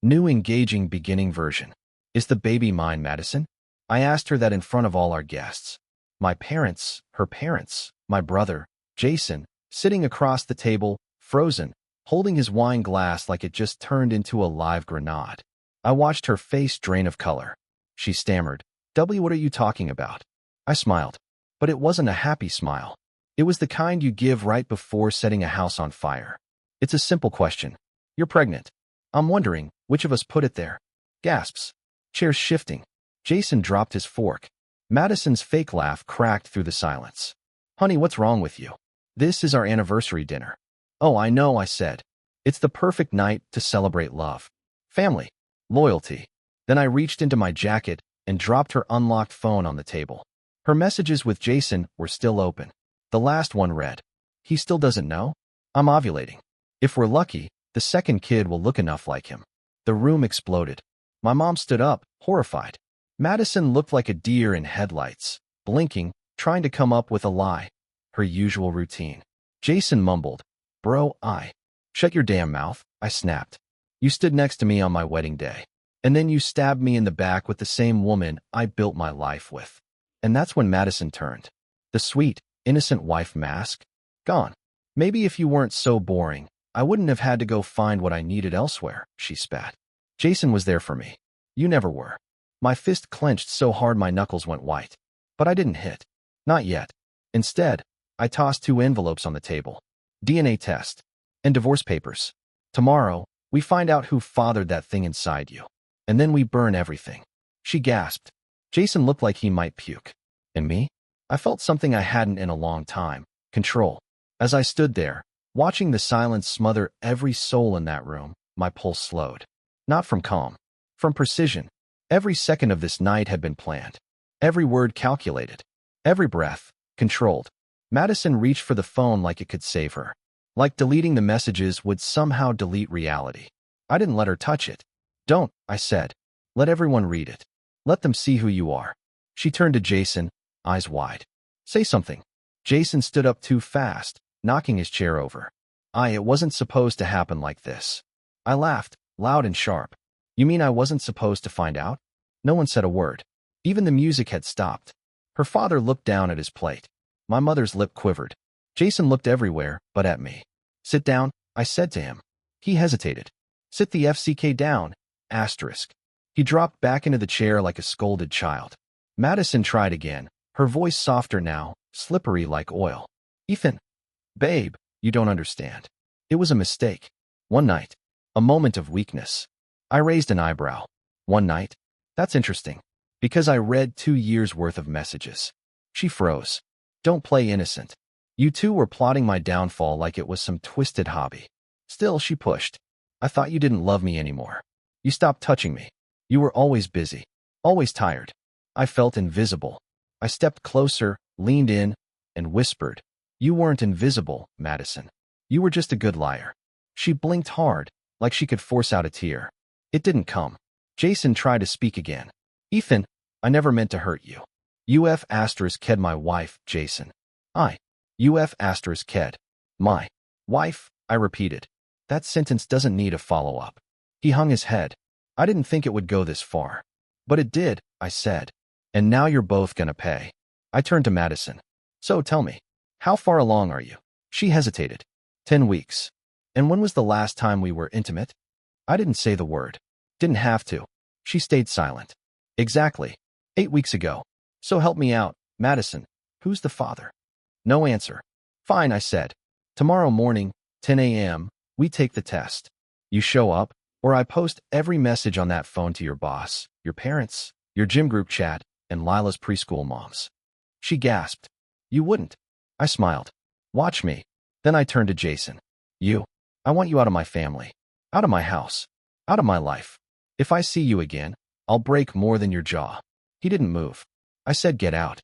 New engaging beginning version. Is the baby mine, Madison? I asked her that in front of all our guests. My parents, her parents, my brother, Jason, sitting across the table, frozen, holding his wine glass like it just turned into a live grenade. I watched her face drain of color. She stammered, "W, what are you talking about?" I smiled. But it wasn't a happy smile. It was the kind you give right before setting a house on fire. It's a simple question. You're pregnant. I'm wondering, which of us put it there? Gasps. Chairs shifting. Jason dropped his fork. Madison's fake laugh cracked through the silence. Honey, what's wrong with you? This is our anniversary dinner. Oh, I know, I said. It's the perfect night to celebrate love, family, loyalty. Then I reached into my jacket and dropped her unlocked phone on the table. Her messages with Jason were still open. The last one read, "He still doesn't know? I'm ovulating. If we're lucky, the second kid will look enough like him." The room exploded. My mom stood up, horrified. Madison looked like a deer in headlights, blinking, trying to come up with a lie. Her usual routine. Jason mumbled, "Bro, Shut your damn mouth," I snapped. "You stood next to me on my wedding day. And then you stabbed me in the back with the same woman I built my life with." And that's when Madison turned. The sweet, innocent wife mask, gone. "Maybe if you weren't so boring, I wouldn't have had to go find what I needed elsewhere," she spat. "Jason was there for me. You never were." My fist clenched so hard my knuckles went white. But I didn't hit. Not yet. Instead, I tossed 2 envelopes on the table. DNA test. And divorce papers. Tomorrow, we find out who fathered that thing inside you. And then we burn everything. She gasped. Jason looked like he might puke. And me? I felt something I hadn't in a long time. Control. As I stood there, watching the silence smother every soul in that room, my pulse slowed. Not from calm. From precision. Every second of this night had been planned. Every word calculated. Every breath, controlled. Madison reached for the phone like it could save her. Like deleting the messages would somehow delete reality. I didn't let her touch it. "Don't," I said. "Let everyone read it. Let them see who you are." She turned to Jason, eyes wide. "Say something." Jason stood up too fast, knocking his chair over. It wasn't supposed to happen like this." I laughed, loud and sharp. "You mean I wasn't supposed to find out?" No one said a word. Even the music had stopped. Her father looked down at his plate. My mother's lip quivered. Jason looked everywhere but at me. "Sit down," I said to him. He hesitated. "Sit the FCK down, asterisk." He dropped back into the chair like a scolded child. Madison tried again, her voice softer now, slippery like oil. "Ethan, babe, you don't understand. It was a mistake. One night. A moment of weakness." I raised an eyebrow. "One night? That's interesting. Because I read 2 years' worth of messages." She froze. "Don't play innocent. You two were plotting my downfall like it was some twisted hobby." Still, she pushed. "I thought you didn't love me anymore. You stopped touching me. You were always busy. Always tired." I felt invisible. I stepped closer, leaned in, and whispered, "You weren't invisible, Madison. You were just a good liar." She blinked hard, like she could force out a tear. It didn't come. Jason tried to speak again. "Ethan, I never meant to hurt you. UF asterisk ked my wife, Jason. UF asterisk ked. My wife," I repeated. That sentence doesn't need a follow-up. He hung his head. "I didn't think it would go this far." "But it did," I said. "And now you're both gonna pay." I turned to Madison. "So tell me, how far along are you?" She hesitated. 10 weeks. "And when was the last time we were intimate?" I didn't say the word. Didn't have to. She stayed silent. "Exactly. 8 weeks ago. So help me out, Madison. Who's the father?" No answer. "Fine," I said. "Tomorrow morning, 10 a.m., we take the test. You show up, or I post every message on that phone to your boss, your parents, your gym group chat, and Lila's preschool moms." She gasped. "You wouldn't." I smiled. "Watch me." Then I turned to Jason. I want you out of my family. Out of my house. Out of my life. If I see you again, I'll break more than your jaw." He didn't move. I said, "Get out."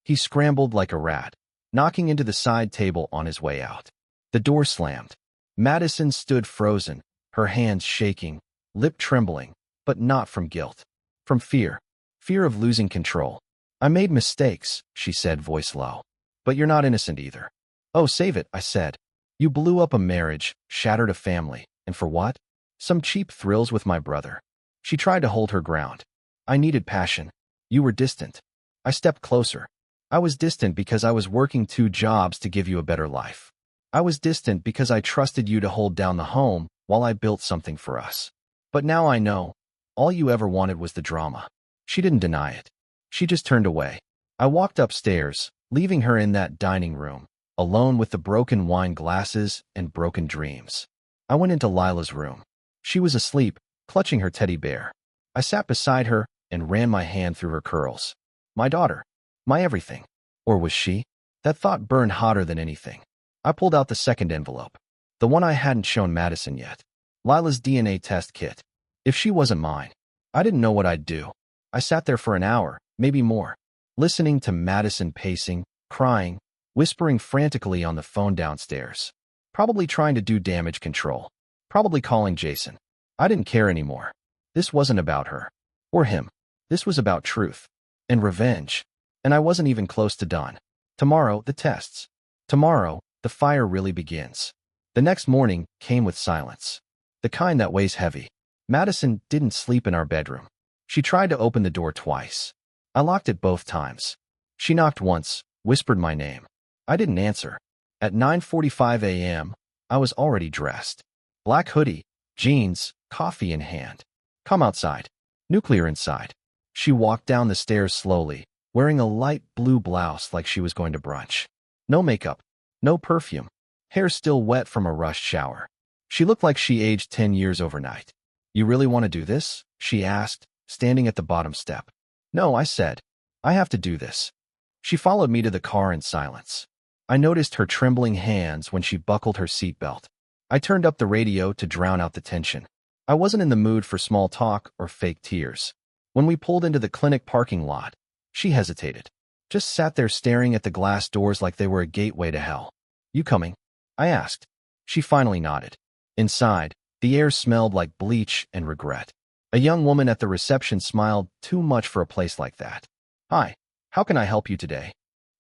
He scrambled like a rat, knocking into the side table on his way out. The door slammed. Madison stood frozen, her hands shaking, lip trembling, but not from guilt. From fear. Fear of losing control. "I made mistakes," she said, voice low. "But you're not innocent either." "Oh, save it," I said. "You blew up a marriage, shattered a family, and for what?" Some cheap thrills with my brother. She tried to hold her ground. I needed passion. You were distant. I stepped closer. I was distant because I was working 2 jobs to give you a better life. I was distant because I trusted you to hold down the home while I built something for us. But now I know. All you ever wanted was the drama. She didn't deny it. She just turned away. I walked upstairs, leaving her in that dining room, alone with the broken wine glasses and broken dreams. I went into Lila's room. She was asleep, clutching her teddy bear. I sat beside her and ran my hand through her curls. My daughter. My everything. Or was she? That thought burned hotter than anything. I pulled out the second envelope. The one I hadn't shown Madison yet. Lila's DNA test kit. If she wasn't mine, I didn't know what I'd do. I sat there for an hour, maybe more, listening to Madison pacing, crying, whispering frantically on the phone downstairs. Probably trying to do damage control. Probably calling Jason. I didn't care anymore. This wasn't about her. Or him. This was about truth. And revenge. And I wasn't even close to done. Tomorrow, the tests. Tomorrow, the fire really begins. The next morning came with silence. The kind that weighs heavy. Madison didn't sleep in our bedroom. She tried to open the door twice. I locked it both times. She knocked once, whispered my name. I didn't answer. At 9:45 a.m., I was already dressed. Black hoodie, jeans, coffee in hand. Come outside. Nuclear inside. She walked down the stairs slowly, wearing a light blue blouse like she was going to brunch. No makeup. No perfume. Hair still wet from a rushed shower. She looked like she aged 10 years overnight. You really want to do this? She asked, standing at the bottom step. No, I said. I have to do this. She followed me to the car in silence. I noticed her trembling hands when she buckled her seatbelt. I turned up the radio to drown out the tension. I wasn't in the mood for small talk or fake tears. When we pulled into the clinic parking lot, she hesitated. Just sat there staring at the glass doors like they were a gateway to hell. You coming? I asked. She finally nodded. Inside, the air smelled like bleach and regret. A young woman at the reception smiled too much for a place like that. Hi, how can I help you today?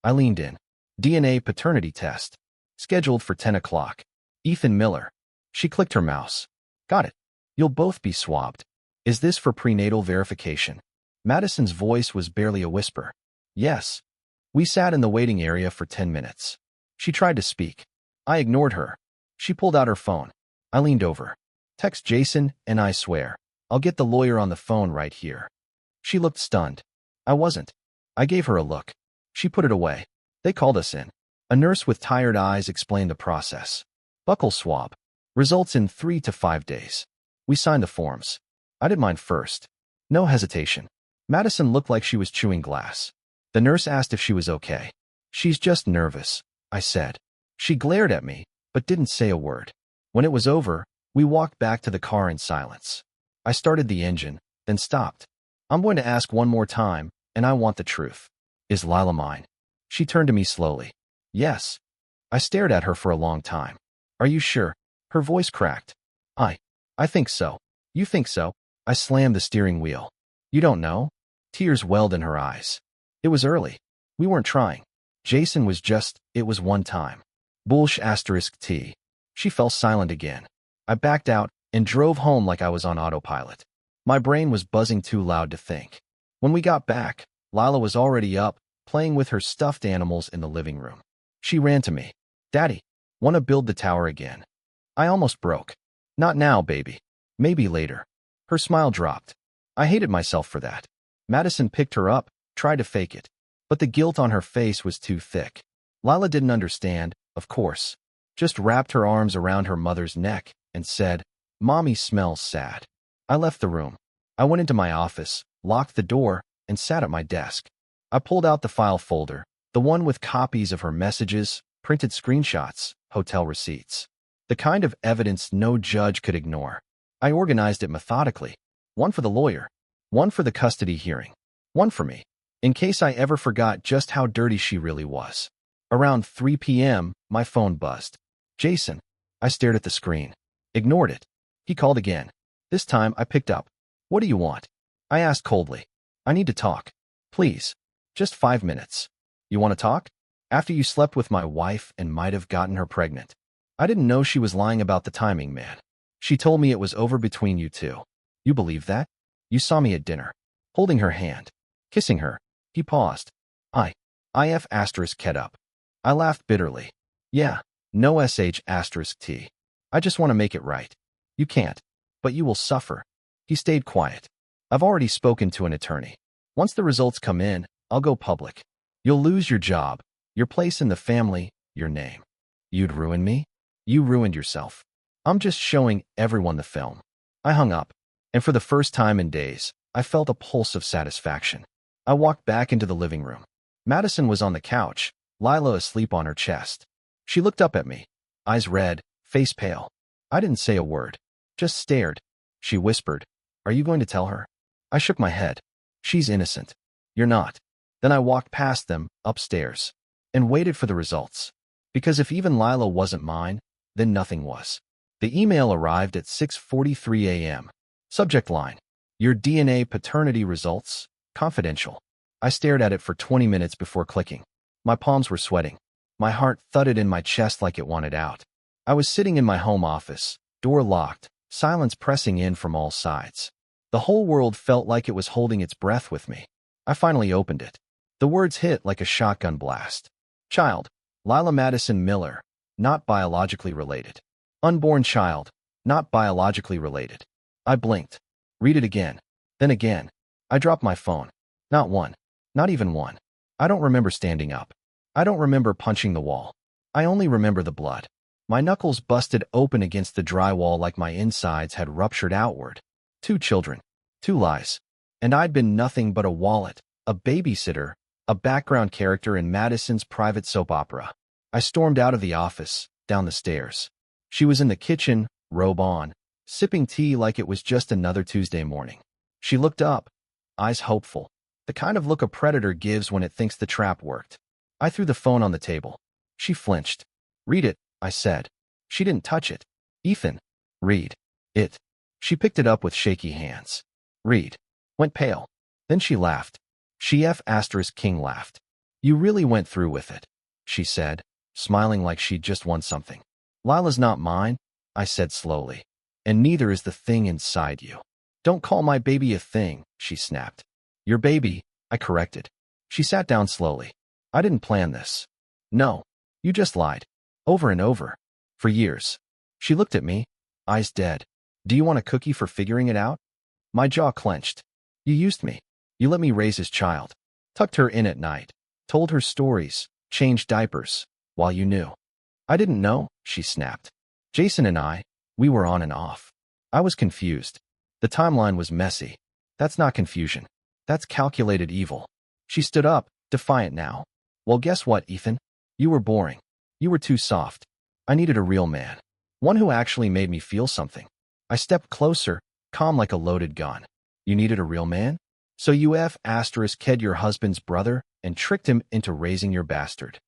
I leaned in. DNA paternity test. Scheduled for 10 o'clock. Ethan Miller. She clicked her mouse. Got it. You'll both be swabbed. Is this for prenatal verification? Madison's voice was barely a whisper. Yes. We sat in the waiting area for 10 minutes. She tried to speak. I ignored her. She pulled out her phone. I leaned over. Text Jason, and I swear. I'll get the lawyer on the phone right here. She looked stunned. I wasn't. I gave her a look. She put it away. They called us in. A nurse with tired eyes explained the process. Buccal swab. Results in 3 to 5 days. We signed the forms. I did mine first. No hesitation. Madison looked like she was chewing glass. The nurse asked if she was okay. She's just nervous, I said. She glared at me, but didn't say a word. When it was over, we walked back to the car in silence. I started the engine, then stopped. I'm going to ask one more time, and I want the truth. Is Lila mine? She turned to me slowly. Yes. I stared at her for a long time. Are you sure? Her voice cracked. I think so. You think so? I slammed the steering wheel. You don't know? Tears welled in her eyes. It was early. We weren't trying. Jason was just, it was one time. T. She fell silent again. I backed out and drove home like I was on autopilot. My brain was buzzing too loud to think. When we got back, Lila was already up, playing with her stuffed animals in the living room. She ran to me. Daddy, want to build the tower again? I almost broke. Not now, baby. Maybe later. Her smile dropped. I hated myself for that. Madison picked her up, tried to fake it. But the guilt on her face was too thick. Lila didn't understand, of course. Just wrapped her arms around her mother's neck and said, Mommy smells sad. I left the room. I went into my office, locked the door, and sat at my desk. I pulled out the file folder, the one with copies of her messages, printed screenshots, hotel receipts. The kind of evidence no judge could ignore. I organized it methodically. One for the lawyer, one for the custody hearing, one for me, in case I ever forgot just how dirty she really was. Around 3 p.m., my phone buzzed. Jason. I stared at the screen. Ignored it. He called again. This time, I picked up. What do you want? I asked coldly. I need to talk. Please. Just 5 minutes. You want to talk? After you slept with my wife and might have gotten her pregnant. I didn't know she was lying about the timing, man. She told me it was over between you two. You believe that? You saw me at dinner, holding her hand, kissing her. He paused. IF asterisk Ket up. I laughed bitterly. Yeah, no sh asterisk t. I just want to make it right. You can't. But you will suffer. He stayed quiet. I've already spoken to an attorney. Once the results come in, I'll go public. You'll lose your job, your place in the family, your name. You'd ruin me? You ruined yourself. I'm just showing everyone the film. I hung up, and for the first time in days, I felt a pulse of satisfaction. I walked back into the living room. Madison was on the couch, Lila asleep on her chest. She looked up at me, eyes red, face pale. I didn't say a word, just stared. She whispered, "Are you going to tell her?" I shook my head. "She's innocent." "You're not." Then I walked past them, upstairs, and waited for the results. Because if even Lila wasn't mine, then nothing was. The email arrived at 6:43 a.m. Subject line: Your DNA paternity results, confidential. I stared at it for 20 minutes before clicking. My palms were sweating. My heart thudded in my chest like it wanted out. I was sitting in my home office, door locked, silence pressing in from all sides. The whole world felt like it was holding its breath with me. I finally opened it. The words hit like a shotgun blast. Child, Lila Madison Miller, not biologically related. Unborn child, not biologically related. I blinked. Read it again. Then again. I dropped my phone. Not one. Not even one. I don't remember standing up. I don't remember punching the wall. I only remember the blood. My knuckles busted open against the drywall like my insides had ruptured outward. 2 children. 2 lies. And I'd been nothing but a wallet, a babysitter, a background character in Madison's private soap opera. I stormed out of the office, down the stairs. She was in the kitchen, robe on, sipping tea like it was just another Tuesday morning. She looked up, eyes hopeful, the kind of look a predator gives when it thinks the trap worked. I threw the phone on the table. She flinched. "Read it," I said. She didn't touch it. "Ethan, read it." She picked it up with shaky hands. "Read." Went pale. Then she laughed. She King laughed. "You really went through with it," she said, smiling like she'd just won something. "Lila's not mine," I said slowly. "And neither is the thing inside you." "Don't call my baby a thing," she snapped. "Your baby," I corrected. She sat down slowly. "I didn't plan this." "No. You just lied. Over and over. For years." She looked at me, eyes dead. "Do you want a cookie for figuring it out?" My jaw clenched. "You used me. You let me raise his child. Tucked her in at night. Told her stories. Changed diapers. While you knew." "I didn't know," she snapped. "Jason and we were on and off." I was confused. The timeline was messy. That's not confusion. That's calculated evil. She stood up, defiant now. "Well, guess what, Ethan? You were boring. You were too soft. I needed a real man. One who actually made me feel something." I stepped closer, calm like a loaded gun. "You needed a real man? So you ked your husband's brother and tricked him into raising your bastard."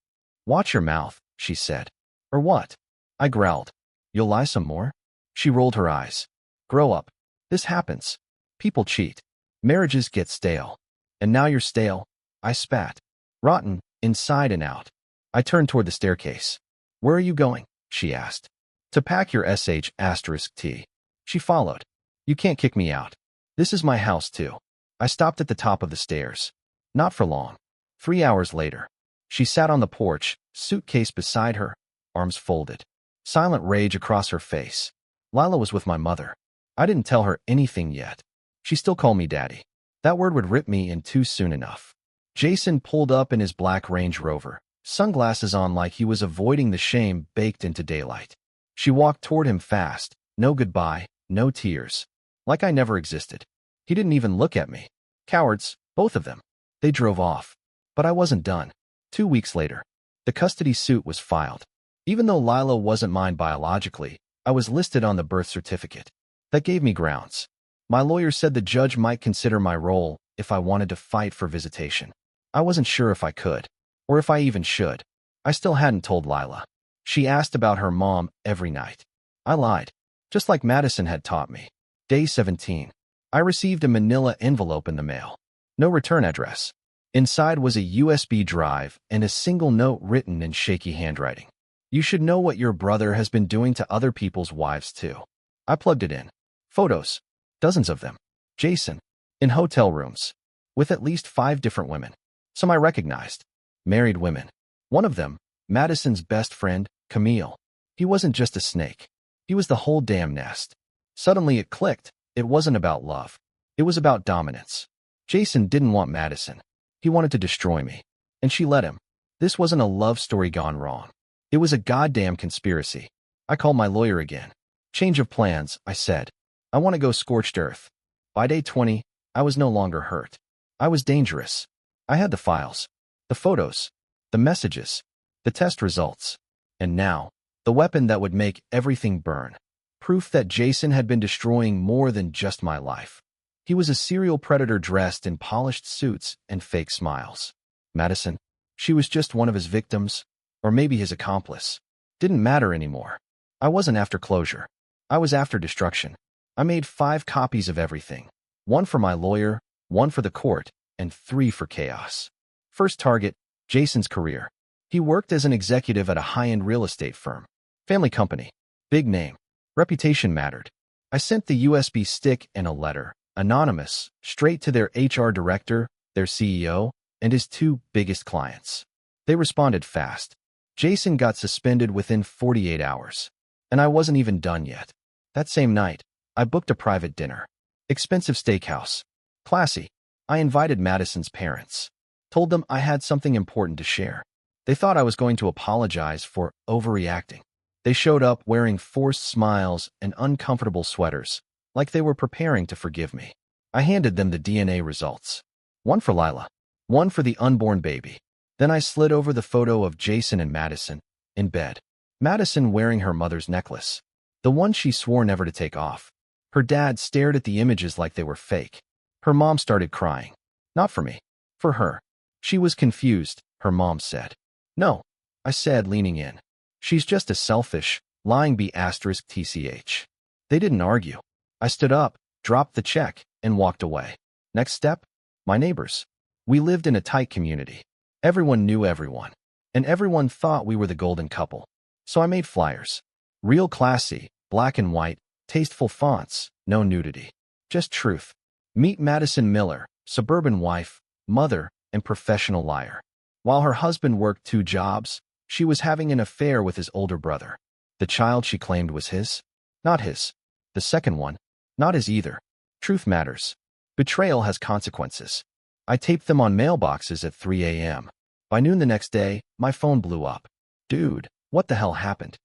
"Watch your mouth," she said. "Or what?" I growled. "You'll lie some more?" She rolled her eyes. "Grow up. This happens. People cheat. Marriages get stale. And now you're stale." I spat. "Rotten, inside and out." I turned toward the staircase. "Where are you going?" she asked. "To pack your sh*t." She followed. "You can't kick me out. This is my house too." I stopped at the top of the stairs. Not for long. 3 hours later. She sat on the porch, suitcase beside her, arms folded. Silent rage across her face. Lila was with my mother. I didn't tell her anything yet. She still called me daddy. That word would rip me in too soon enough. Jason pulled up in his black Range Rover, sunglasses on like he was avoiding the shame baked into daylight. She walked toward him fast, no goodbye, no tears. Like I never existed. He didn't even look at me. Cowards, both of them. They drove off. But I wasn't done. 2 weeks later, the custody suit was filed. Even though Lila wasn't mine biologically, I was listed on the birth certificate. That gave me grounds. My lawyer said the judge might consider my role if I wanted to fight for visitation. I wasn't sure if I could, or if I even should. I still hadn't told Lila. She asked about her mom every night. I lied, just like Madison had taught me. Day 17. I received a manila envelope in the mail. No return address. Inside was a USB drive and a single note written in shaky handwriting. "You should know what your brother has been doing to other people's wives too." I plugged it in. Photos. Dozens of them. Jason. In hotel rooms. With at least 5 different women. Some I recognized. Married women. One of them, Madison's best friend, Camille. He wasn't just a snake. He was the whole damn nest. Suddenly it clicked. It wasn't about love. It was about dominance. Jason didn't want Madison. He wanted to destroy me. And she let him. This wasn't a love story gone wrong. It was a goddamn conspiracy. I called my lawyer again. Change of plans, I said. I want to go scorched earth. By day 20, I was no longer hurt. I was dangerous. I had the files, the photos, the messages, the test results. And now, the weapon that would make everything burn. Proof that Jason had been destroying more than just my life. He was a serial predator dressed in polished suits and fake smiles. Madison, she was just one of his victims, or maybe his accomplice. Didn't matter anymore. I wasn't after closure. I was after destruction. I made 5 copies of everything. 1 for my lawyer, 1 for the court, and 3 for chaos. First target, Jason's career. He worked as an executive at a high-end real estate firm. Family company. Big name. Reputation mattered. I sent the USB stick and a letter, anonymous, straight to their HR director, their CEO, and his 2 biggest clients. They responded fast. Jason got suspended within 48 hours. And I wasn't even done yet. That same night, I booked a private dinner. Expensive steakhouse. Classy. I invited Madison's parents. Told them I had something important to share. They thought I was going to apologize for overreacting. They showed up wearing forced smiles and uncomfortable sweaters, like they were preparing to forgive me. I handed them the DNA results. 1 for Lila, 1 for the unborn baby. Then I slid over the photo of Jason and Madison, in bed. Madison wearing her mother's necklace, the one she swore never to take off. Her dad stared at the images like they were fake. Her mom started crying. Not for me. For her. She was confused, her mom said. No, I said, leaning in. She's just a selfish, lying B*TCH. They didn't argue. I stood up, dropped the check, and walked away. Next step? My neighbors. We lived in a tight community. Everyone knew everyone. And everyone thought we were the golden couple. So I made flyers. Real classy, black and white, tasteful fonts, no nudity. Just truth. Meet Madison Miller, suburban wife, mother, and professional liar. While her husband worked 2 jobs, she was having an affair with his older brother. The child she claimed was his? Not his. The second one? Not his either. Truth matters. Betrayal has consequences. I taped them on mailboxes at 3 a.m. By noon the next day, my phone blew up. Dude, what the hell happened?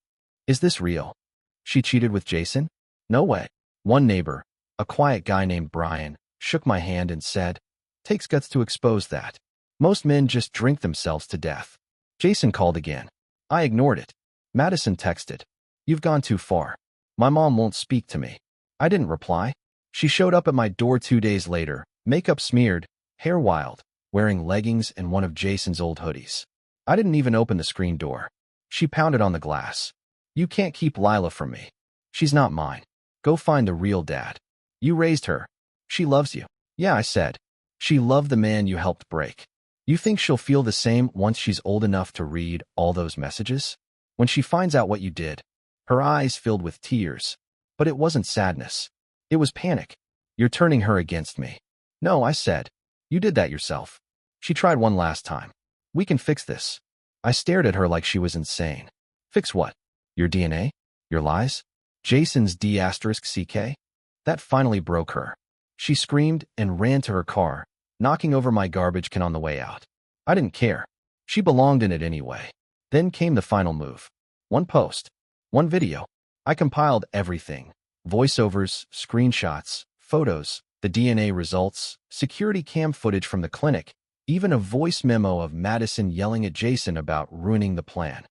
Is this real? She cheated with Jason? No way. One neighbor, a quiet guy named Brian, shook my hand and said, "Takes guts to expose that. Most men just drink themselves to death." Jason called again. I ignored it. Madison texted, "You've gone too far. My mom won't speak to me." I didn't reply. She showed up at my door 2 days later, makeup smeared, hair wild, wearing leggings and one of Jason's old hoodies. I didn't even open the screen door. She pounded on the glass. "You can't keep Lila from me. She's not mine. Go find the real dad. You raised her. She loves you." "Yeah," I said. "She loved the man you helped break." "You think she'll feel the same once she's old enough to read all those messages? When she finds out what you did?" Her eyes filled with tears. But it wasn't sadness. It was panic. "You're turning her against me." "No," I said. "You did that yourself. She tried one last time. We can fix this." I stared at her like she was insane. "Fix what? Your DNA? Your lies? Jason's D**CK?" That finally broke her. She screamed and ran to her car, knocking over my garbage can on the way out. I didn't care. She belonged in it anyway. Then came the final move. 1 post. 1 video. I compiled everything. Voiceovers, screenshots, photos, the DNA results, security cam footage from the clinic, even a voice memo of Madison yelling at Jason about ruining the plan.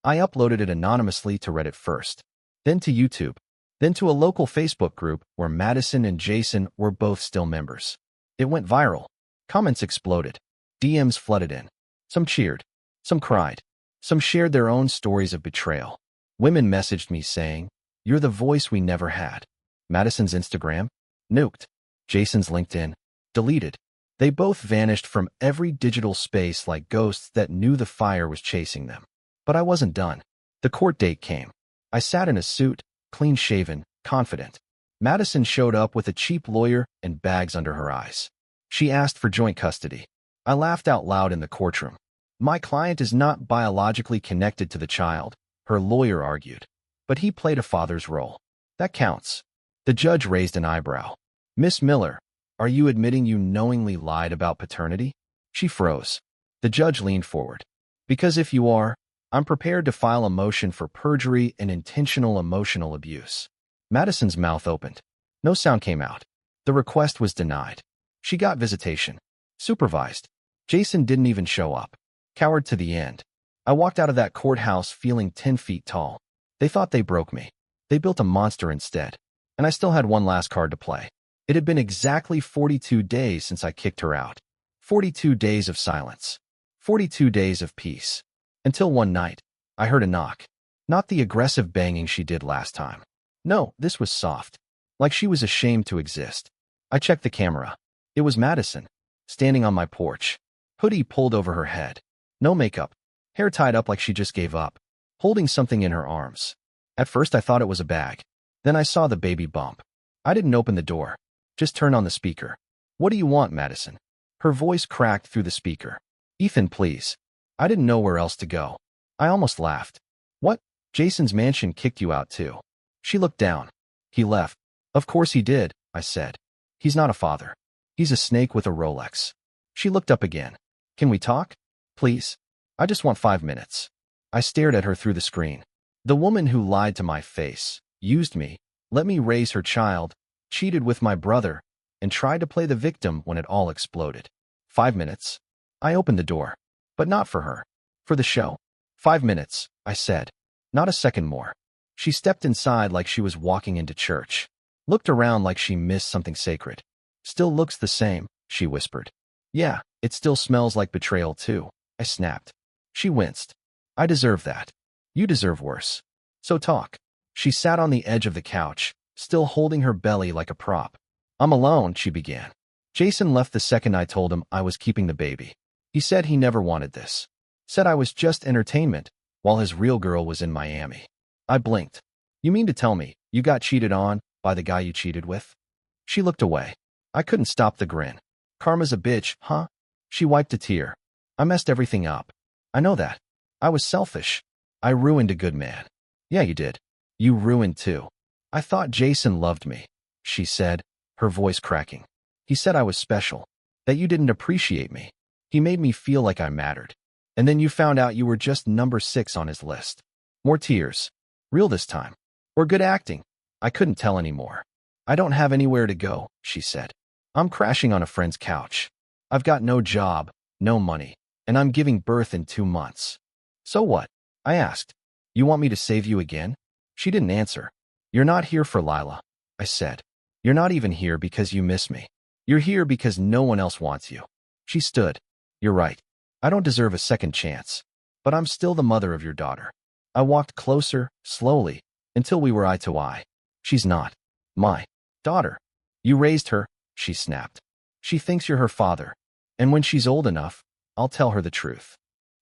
I uploaded it anonymously to Reddit first, then to YouTube, then to a local Facebook group where Madison and Jason were both still members. It went viral. Comments exploded. DMs flooded in. Some cheered. Some cried. Some shared their own stories of betrayal. Women messaged me saying, "You're the voice we never had." Madison's Instagram? Nuked. Jason's LinkedIn? Deleted. They both vanished from every digital space like ghosts that knew the fire was chasing them. But I wasn't done. The court date came. I sat in a suit, clean-shaven, confident. Madison showed up with a cheap lawyer and bags under her eyes. She asked for joint custody. I laughed out loud in the courtroom. My client is not biologically connected to the child, her lawyer argued. But he played a father's role. That counts. The judge raised an eyebrow. Miss Miller, are you admitting you knowingly lied about paternity? She froze. The judge leaned forward. Because if you are, I'm prepared to file a motion for perjury and intentional emotional abuse. Madison's mouth opened. No sound came out. The request was denied. She got visitation. Supervised. Jason didn't even show up. Coward to the end. I walked out of that courthouse feeling 10 feet tall. They thought they broke me. They built a monster instead. And I still had one last card to play. It had been exactly 42 days since I kicked her out. 42 days of silence. 42 days of peace. Until one night, I heard a knock. Not the aggressive banging she did last time. No, this was soft. Like she was ashamed to exist. I checked the camera. It was Madison, standing on my porch. Hoodie pulled over her head. No makeup. Hair tied up like she just gave up. Holding something in her arms. At first I thought it was a bag. Then I saw the baby bump. I didn't open the door. Just turned on the speaker. What do you want, Madison? Her voice cracked through the speaker. Ethan, please. I didn't know where else to go. I almost laughed. What? Jason's mansion kicked you out too. She looked down. He left. Of course he did, I said. He's not a father. He's a snake with a Rolex. She looked up again. Can we talk? Please. I just want 5 minutes. I stared at her through the screen. The woman who lied to my face, used me, let me raise her child, cheated with my brother, and tried to play the victim when it all exploded. 5 minutes. I opened the door. But not for her. For the show. 5 minutes, I said. Not a second more. She stepped inside like she was walking into church. Looked around like she missed something sacred. Still looks the same, she whispered. Yeah, it still smells like betrayal too, I snapped. She winced. I deserve that. You deserve worse. So talk. She sat on the edge of the couch, still holding her belly like a prop. I'm alone, she began. Jason left the second I told him I was keeping the baby. He said he never wanted this. Said I was just entertainment, while his real girl was in Miami. I blinked. You mean to tell me you got cheated on by the guy you cheated with? She looked away. I couldn't stop the grin. Karma's a bitch, huh? She wiped a tear. I messed everything up. I know that. I was selfish. I ruined a good man. Yeah, you did. You ruined too. I thought Jason loved me, she said, her voice cracking. He said I was special, that you didn't appreciate me. He made me feel like I mattered. And then you found out you were just number 6 on his list. More tears. Real this time. Or good acting. I couldn't tell anymore. I don't have anywhere to go, she said. I'm crashing on a friend's couch. I've got no job, no money, and I'm giving birth in 2 months. So what? I asked. You want me to save you again? She didn't answer. You're not here for Lila, I said. You're not even here because you miss me. You're here because no one else wants you. She stood. You're right. I don't deserve a second chance. But I'm still the mother of your daughter. I walked closer, slowly, until we were eye to eye. She's not my daughter. You raised her, she snapped. She thinks you're her father. And when she's old enough, I'll tell her the truth.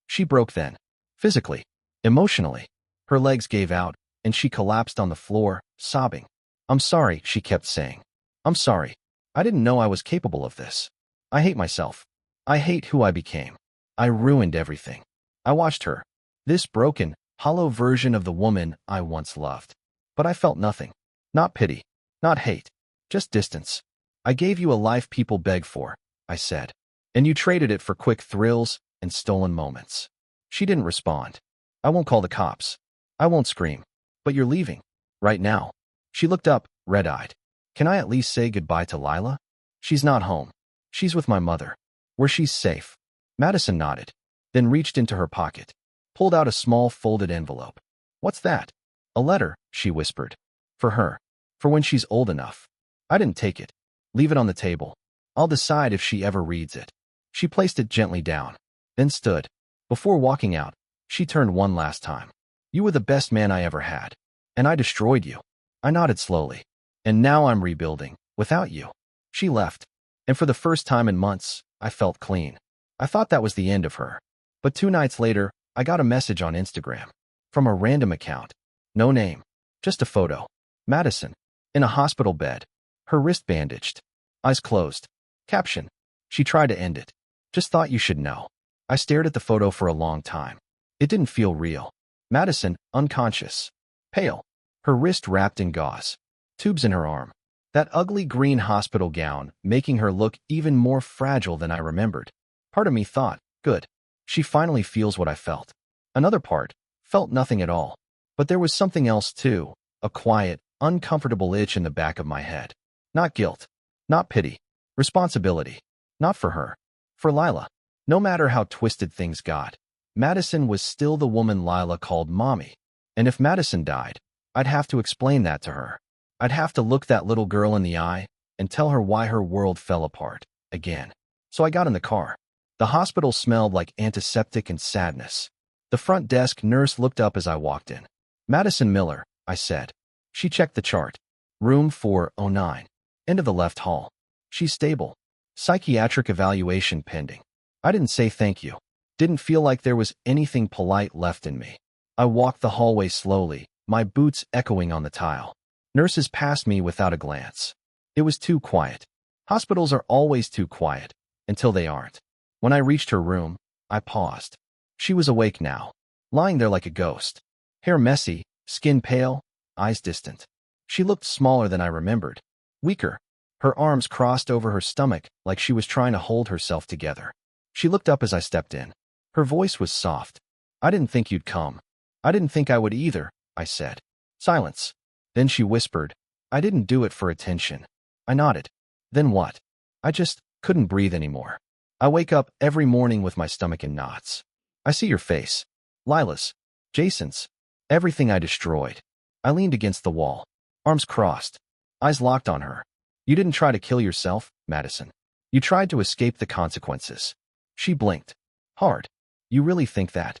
She broke then. Physically. Emotionally. Her legs gave out, and she collapsed on the floor, sobbing. I'm sorry, she kept saying. I'm sorry. I didn't know I was capable of this. I hate myself. I hate who I became. I ruined everything. I watched her. This broken, hollow version of the woman I once loved. But I felt nothing. Not pity. Not hate. Just distance. I gave you a life people beg for, I said. And you traded it for quick thrills and stolen moments. She didn't respond. I won't call the cops. I won't scream. But you're leaving. Right now. She looked up, red-eyed. Can I at least say goodbye to Lila? She's not home. She's with my mother. Where she's safe. Madison nodded. Then reached into her pocket. Pulled out a small folded envelope. What's that? A letter, she whispered. For her. For when she's old enough. I didn't take it. Leave it on the table. I'll decide if she ever reads it. She placed it gently down. Then stood. Before walking out, she turned one last time. You were the best man I ever had. And I destroyed you. I nodded slowly. And now I'm rebuilding, without you. She left. And for the first time in months, I felt clean. I thought that was the end of her. But 2 nights later, I got a message on Instagram. From a random account. No name. Just a photo. Madison. in a hospital bed, her wrist bandaged, eyes closed. Caption: she tried to end it. Just thought you should know. I stared at the photo for a long time. It didn't feel real. Madison, unconscious, pale, her wrist wrapped in gauze, tubes in her arm, that ugly green hospital gown making her look even more fragile than I remembered. Part of me thought, good, she finally feels what I felt. Another part felt nothing at all. But there was something else too, a quiet, uncomfortable itch in the back of my head. Not guilt, not pity, responsibility. Not for her, for Lila. No matter how twisted things got, Madison was still the woman Lila called Mommy. And if Madison died, I'd have to explain that to her. I'd have to look that little girl in the eye and tell her why her world fell apart again. So I got in the car. The hospital smelled like antiseptic and sadness. The front desk nurse looked up as I walked in. Madison Miller, I said. She checked the chart. Room 409. End of the left hall. She's stable. Psychiatric evaluation pending. I didn't say thank you. Didn't feel like there was anything polite left in me. I walked the hallway slowly, my boots echoing on the tile. Nurses passed me without a glance. It was too quiet. Hospitals are always too quiet, until they aren't. When I reached her room, I paused. She was awake now, lying there like a ghost. Hair messy, skin pale, eyes distant. She looked smaller than I remembered. Weaker. Her arms crossed over her stomach like she was trying to hold herself together. She looked up as I stepped in. Her voice was soft. I didn't think you'd come. I didn't think I would either, I said. Silence. Then she whispered, I didn't do it for attention. I nodded. Then what? I just couldn't breathe anymore. I wake up every morning with my stomach in knots. I see your face. Lila's. Jason's. Everything I destroyed. I leaned against the wall, arms crossed, eyes locked on her. You didn't try to kill yourself, Madison. You tried to escape the consequences. She blinked. Hard. You really think that?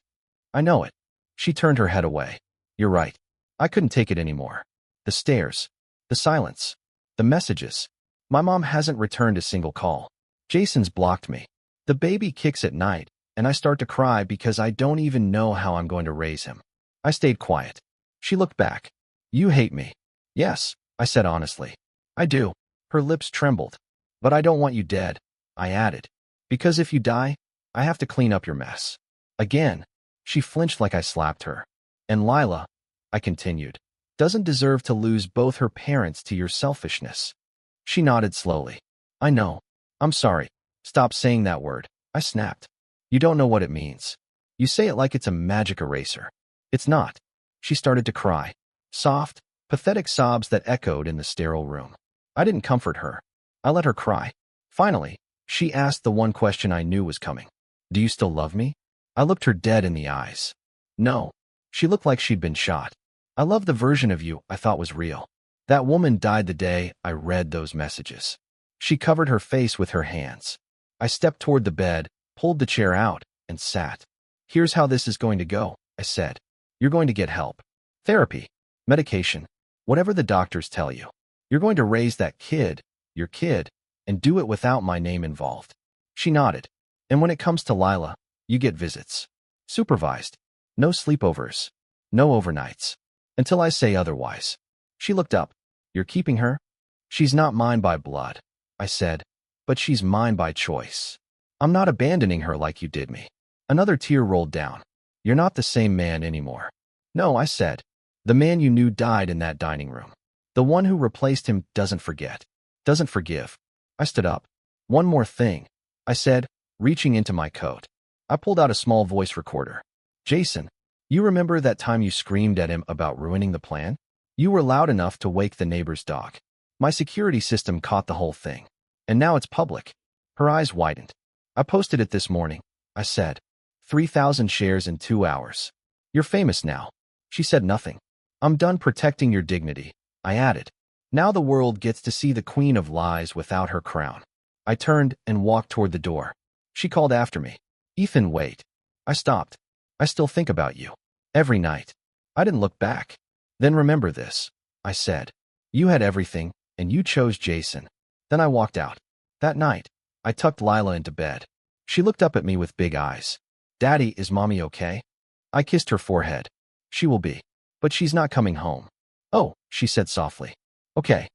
I know it. She turned her head away. You're right. I couldn't take it anymore. The stares. The silence. The messages. My mom hasn't returned a single call. Jason's blocked me. The baby kicks at night, and I start to cry because I don't even know how I'm going to raise him. I stayed quiet. She looked back. You hate me. Yes, I said honestly. I do. Her lips trembled. But I don't want you dead, I added. Because if you die, I have to clean up your mess. Again, she flinched like I slapped her. And Lila, I continued, doesn't deserve to lose both her parents to your selfishness. She nodded slowly. I know. I'm sorry. Stop saying that word, I snapped. You don't know what it means. You say it like it's a magic eraser. It's not. She started to cry. Soft, pathetic sobs that echoed in the sterile room. I didn't comfort her. I let her cry. Finally, she asked the one question I knew was coming. Do you still love me? I looked her dead in the eyes. No. She looked like she'd been shot. I love the version of you I thought was real. That woman died the day I read those messages. She covered her face with her hands. I stepped toward the bed, pulled the chair out, and sat. Here's how this is going to go, I said. You're going to get help. Therapy. Medication. Whatever the doctors tell you. You're going to raise that kid, your kid, and do it without my name involved. She nodded. And when it comes to Lila, you get visits. Supervised. No sleepovers. No overnights. Until I say otherwise. She looked up. You're keeping her? She's not mine by blood, I said, but she's mine by choice. I'm not abandoning her like you did me. Another tear rolled down. You're not the same man anymore. No, I said. The man you knew died in that dining room. The one who replaced him doesn't forget. Doesn't forgive. I stood up. One more thing, I said, reaching into my coat. I pulled out a small voice recorder. Jason, you remember that time you screamed at him about ruining the plan? You were loud enough to wake the neighbor's dog. My security system caught the whole thing. And now it's public. Her eyes widened. I posted it this morning, I said. 3,000 shares in 2 hours. You're famous now. She said nothing. I'm done protecting your dignity, I added. Now the world gets to see the queen of lies without her crown. I turned and walked toward the door. She called after me. Ethan, wait. I stopped. I still think about you. Every night. I didn't look back. Then remember this, I said. You had everything, and you chose Jason. Then I walked out. That night, I tucked Lila into bed. She looked up at me with big eyes. Daddy, is Mommy okay? I kissed her forehead. She will be. But she's not coming home. Oh, she said softly. Okay.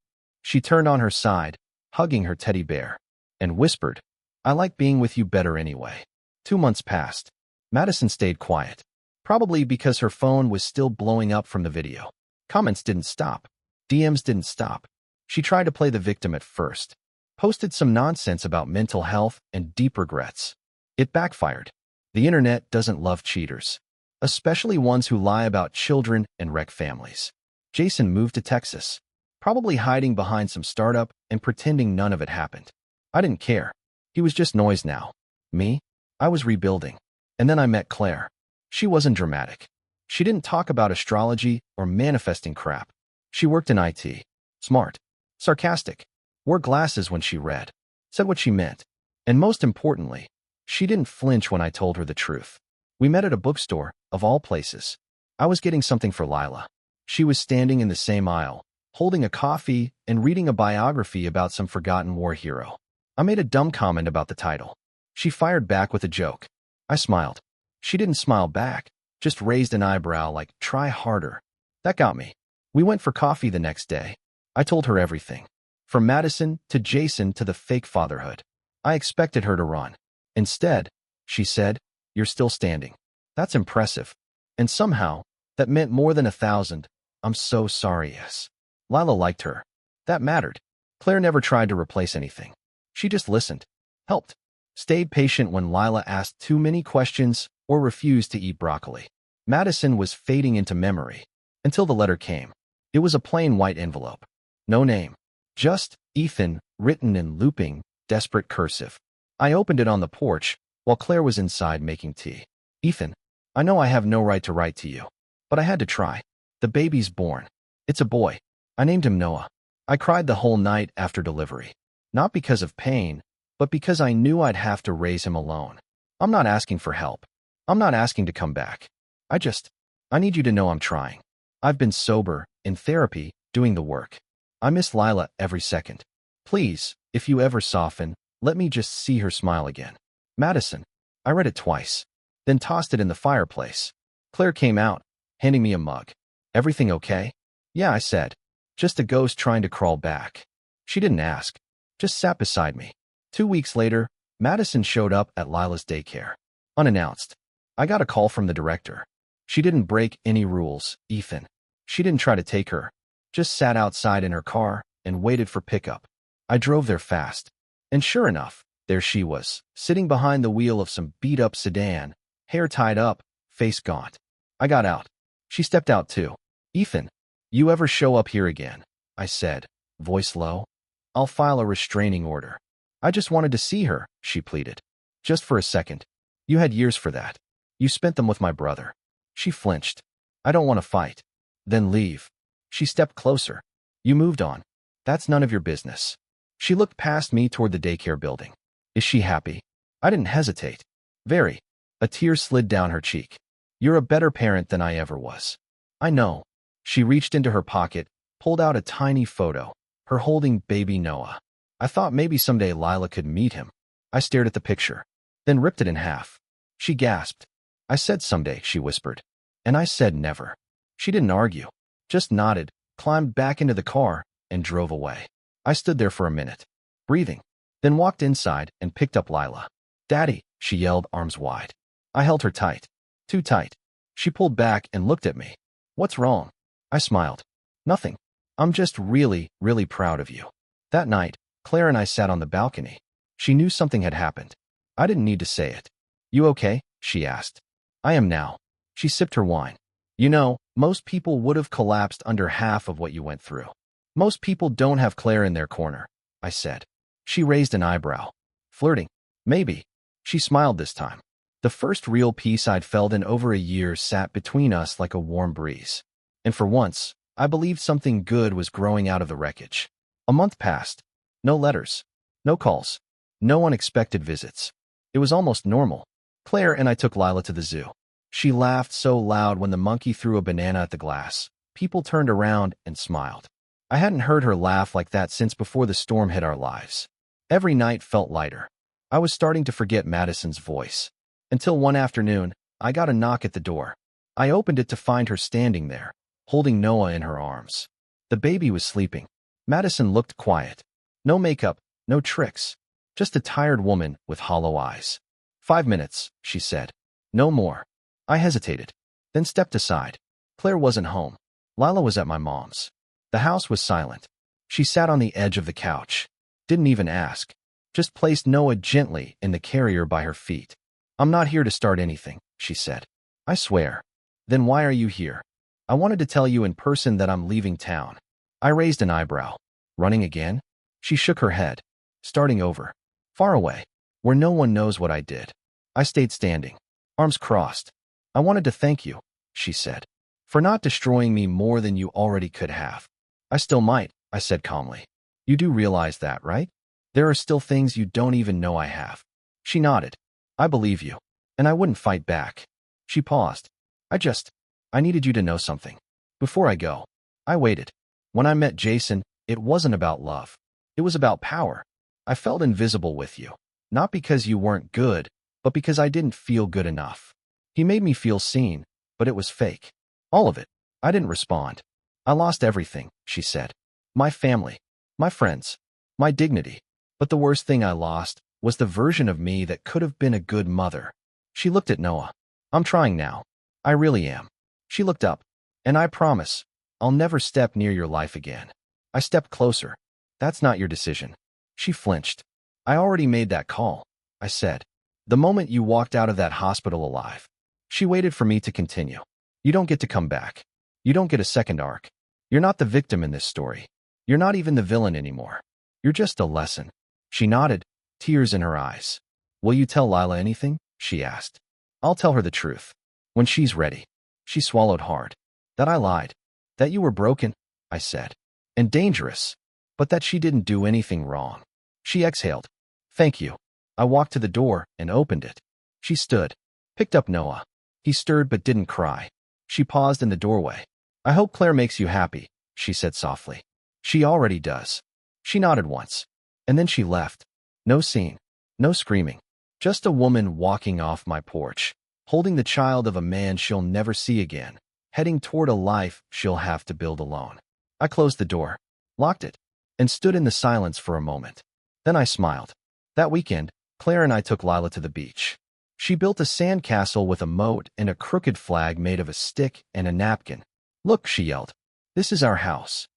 She turned on her side, hugging her teddy bear, and whispered, I like being with you better anyway. 2 months passed. Madison stayed quiet, probably because her phone was still blowing up from the video. Comments didn't stop. DMs didn't stop. She tried to play the victim at first, posted some nonsense about mental health and deep regrets. It backfired. The internet doesn't love cheaters, especially ones who lie about children and wreck families. Jason moved to Texas, probably hiding behind some startup and pretending none of it happened. I didn't care. He was just noise now. Me? I was rebuilding. And then I met Claire. She wasn't dramatic. She didn't talk about astrology or manifesting crap. She worked in IT. Smart. Sarcastic. Wore glasses when she read. Said what she meant. And most importantly, she didn't flinch when I told her the truth. We met at a bookstore, of all places. I was getting something for Lila. She was standing in the same aisle, holding a coffee and reading a biography about some forgotten war hero. I made a dumb comment about the title. She fired back with a joke. I smiled. She didn't smile back, just raised an eyebrow like, try harder. That got me. We went for coffee the next day. I told her everything. From Madison to Jason to the fake fatherhood. I expected her to run. Instead, she said, you're still standing. That's impressive. And somehow, that meant more than 1,000. I'm so sorry, yes. Lila liked her. That mattered. Claire never tried to replace anything. She just listened, helped, stayed patient when Lila asked too many questions or refused to eat broccoli. Madison was fading into memory until the letter came. It was a plain white envelope. No name. Just Ethan, written in looping, desperate cursive. I opened it on the porch while Claire was inside making tea. Ethan, I know I have no right to write to you, but I had to try. The baby's born. It's a boy. I named him Noah. I cried the whole night after delivery. Not because of pain, but because I knew I'd have to raise him alone. I'm not asking for help. I'm not asking to come back. I need you to know I'm trying. I've been sober, in therapy, doing the work. I miss Lila every second. Please, if you ever soften, let me just see her smile again. Madison. I read it twice, then tossed it in the fireplace. Claire came out, handing me a mug. Everything okay? Yeah, I said. Just a ghost trying to crawl back. She didn't ask. Just sat beside me. 2 weeks later, Madison showed up at Lila's daycare. Unannounced. I got a call from the director. She didn't break any rules, Ethan. She didn't try to take her. Just sat outside in her car and waited for pickup. I drove there fast. And sure enough, there she was, sitting behind the wheel of some beat-up sedan, hair tied up, face gaunt. I got out. She stepped out too. Ethan, you ever show up here again? I said, voice low. I'll file a restraining order. I just wanted to see her, she pleaded. Just for a second. You had years for that. You spent them with my brother. She flinched. I don't want to fight. Then leave. She stepped closer. You moved on. That's none of your business. She looked past me toward the daycare building. Is she happy? I didn't hesitate. Very. A tear slid down her cheek. You're a better parent than I ever was. I know. She reached into her pocket, pulled out a tiny photo, her holding baby Noah. I thought maybe someday Lila could meet him. I stared at the picture, then ripped it in half. She gasped. I said someday, she whispered. And I said never. She didn't argue, just nodded, climbed back into the car, and drove away. I stood there for a minute, breathing, then walked inside and picked up Lila. Daddy, she yelled, arms wide. I held her tight. Too tight. She pulled back and looked at me. What's wrong? I smiled. Nothing. I'm just really, really proud of you. That night, Claire and I sat on the balcony. She knew something had happened. I didn't need to say it. You okay? She asked. I am now. She sipped her wine. You know, most people would have collapsed under half of what you went through. Most people don't have Claire in their corner, I said. She raised an eyebrow. Flirting. Maybe. She smiled this time. The first real peace I'd felt in over a year sat between us like a warm breeze. And for once, I believed something good was growing out of the wreckage. A month passed. No letters. No calls. No unexpected visits. It was almost normal. Claire and I took Lila to the zoo. She laughed so loud when the monkey threw a banana at the glass. People turned around and smiled. I hadn't heard her laugh like that since before the storm hit our lives. Every night felt lighter. I was starting to forget Madison's voice. Until one afternoon, I got a knock at the door. I opened it to find her standing there, holding Noah in her arms. The baby was sleeping. Madison looked quiet. No makeup, no tricks. Just a tired woman with hollow eyes. 5 minutes, she said. No more. I hesitated, then stepped aside. Claire wasn't home. Lila was at my mom's. The house was silent. She sat on the edge of the couch. Didn't even ask. Just placed Noah gently in the carrier by her feet. I'm not here to start anything, she said. I swear. Then why are you here? I wanted to tell you in person that I'm leaving town. I raised an eyebrow. Running again? She shook her head. Starting over. Far away. Where no one knows what I did. I stayed standing. Arms crossed. I wanted to thank you, she said, for not destroying me more than you already could have. I still might, I said calmly. You do realize that, right? There are still things you don't even know I have. She nodded. I believe you. And I wouldn't fight back. She paused. I needed you to know something. Before I go. I waited. When I met Jason, it wasn't about love. It was about power. I felt invisible with you. Not because you weren't good, but because I didn't feel good enough. He made me feel seen, but it was fake. All of it. I didn't respond. I lost everything, she said. My family. My friends. My dignity. But the worst thing I lost was the version of me that could have been a good mother. She looked at Noah. I'm trying now. I really am. She looked up. And I promise, I'll never step near your life again. I stepped closer. That's not your decision. She flinched. I already made that call, I said. The moment you walked out of that hospital alive. She waited for me to continue. You don't get to come back. You don't get a second arc. You're not the victim in this story. You're not even the villain anymore. You're just a lesson. She nodded, tears in her eyes. Will you tell Lila anything? She asked. I'll tell her the truth. When she's ready. She swallowed hard. That I lied. That you were broken, I said. And dangerous. But that she didn't do anything wrong. She exhaled. Thank you. I walked to the door and opened it. She stood. Picked up Noah. He stirred but didn't cry. She paused in the doorway. I hope Claire makes you happy, she said softly. She already does. She nodded once. And then she left. No scene. No screaming. Just a woman walking off my porch, holding the child of a man she'll never see again, heading toward a life she'll have to build alone. I closed the door, locked it, and stood in the silence for a moment. Then I smiled. That weekend, Claire and I took Lila to the beach. She built a sandcastle with a moat and a crooked flag made of a stick and a napkin. Look, she yelled. This is our house.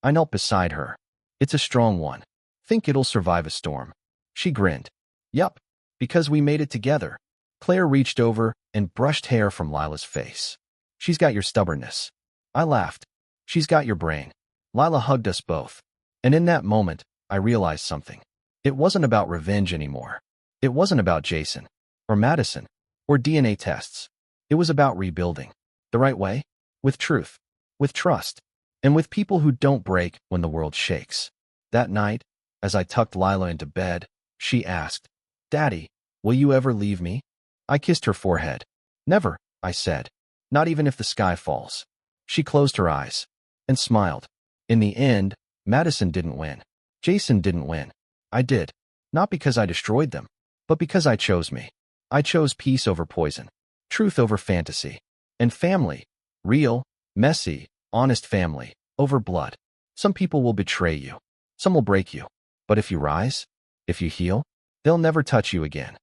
I knelt beside her. It's a strong one. Think it'll survive a storm. She grinned. Yup, because we made it together. Claire reached over and brushed hair from Lila's face. She's got your stubbornness. I laughed. She's got your brain. Lila hugged us both. And in that moment, I realized something. It wasn't about revenge anymore. It wasn't about Jason, or Madison, or DNA tests. It was about rebuilding. The right way? With truth. With trust. And with people who don't break when the world shakes. That night, as I tucked Lila into bed, she asked, Daddy, will you ever leave me? I kissed her forehead. Never, I said. Not even if the sky falls. She closed her eyes and smiled. In the end, Madison didn't win. Jason didn't win. I did. Not because I destroyed them, but because I chose me. I chose peace over poison, truth over fantasy, and family, real, messy, honest family, over blood. Some people will betray you. Some will break you. But if you rise, if you heal, they'll never touch you again.